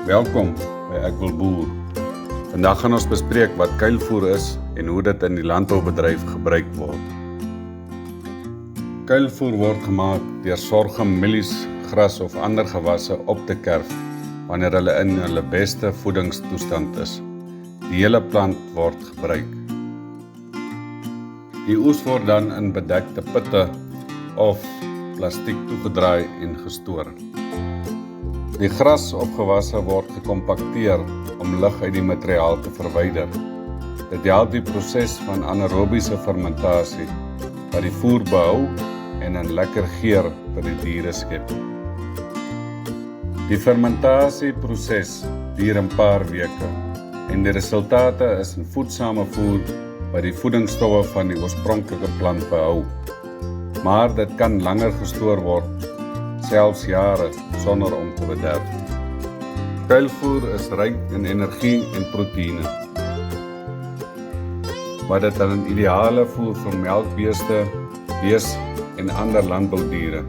Welkom by Ek wil boer. Vandag gaan ons bespreek wat kuilvoer is en hoe dit in die landboubedryf gebruik word. Kuilvoer word gemaak deur sorghum, mielies, gras of ander gewasse op te kerf wanneer hulle in hulle beste voedingstoestand is. Die hele plant word gebruik. Die oes word dan in bedekte pitte of plastiek toegedraai en gestoor. Die gras of gewasse word gekompakteer om lug uit die materiaal te verwyder. Dit help die proses van anaerobiese fermentasie wat die voer behou en 'n lekker geur vir die diere skep. Die fermentasieproses duur 'n paar weke en die resultate is 'n voedsame voer wat die voedingsstowwe van die oorspronklike plant behou. Maar dit kan langer gestoor word, selfs jare, sonder om te bederf. Kuilvoer is ryk in energie en proteïene, wat dit 'n ideale voer vir melkbeeste, bees en ander landboudiere.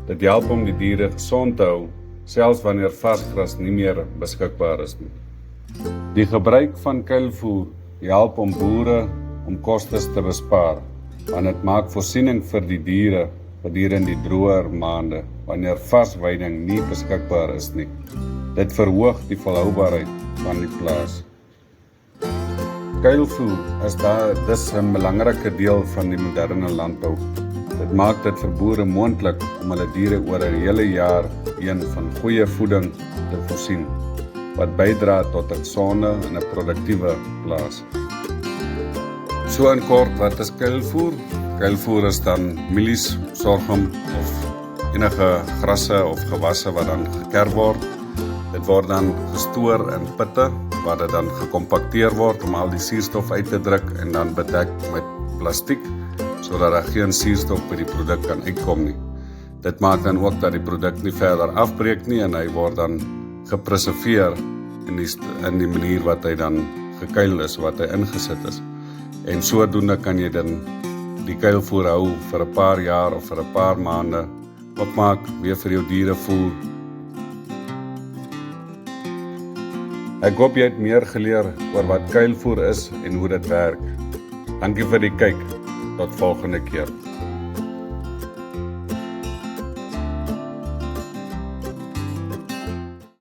Dit help om die diere gesond te hou, selfs wanneer varsgras nie meer beskikbaar is nie. Die gebruik van kuilvoer help om boere om kostes te bespaar, want dit maak voorsiening vir die diere gedurende die droër maande, wanneer varsweiding nie beskikbaar is nie. Dit verhoog die volhoubaarheid van die plaas. Kuilvoer is dus 'n belangrike deel van die moderne landbou. Dit maak dit vir boere moontlik om hulle diere oor 'n hele jaar heen van goeie voeding te voorsien, wat bydra tot 'n gesonde en 'n produktiewe plaas. So in kort, wat is kuilvoer? Kuilvoer is dan mielies, sorghum of enige grasse of gewasse wat dan gekerf word. Dit word dan gestoor in pitte, waar dit dan gekompakteer word om al die suurstof uit te druk en dan bedek met plastiek, sodat daar geen suurstof by die produk kan uitkom nie. Dit maak dan ook dat die produk nie verder afbreek nie en hy word dan gepreserveer in die manier wat hy dan gekuil is, wat hy ingesit is. En sodoende kan jy dan die kuilvoer hou vir 'n paar jaar of vir 'n paar maande, opmaak, weer vir jou diere voer. Ek hoop jy het meer geleer oor wat kuilvoer is en hoe dit werk. Dankie vir die kyk. Tot volgende keer.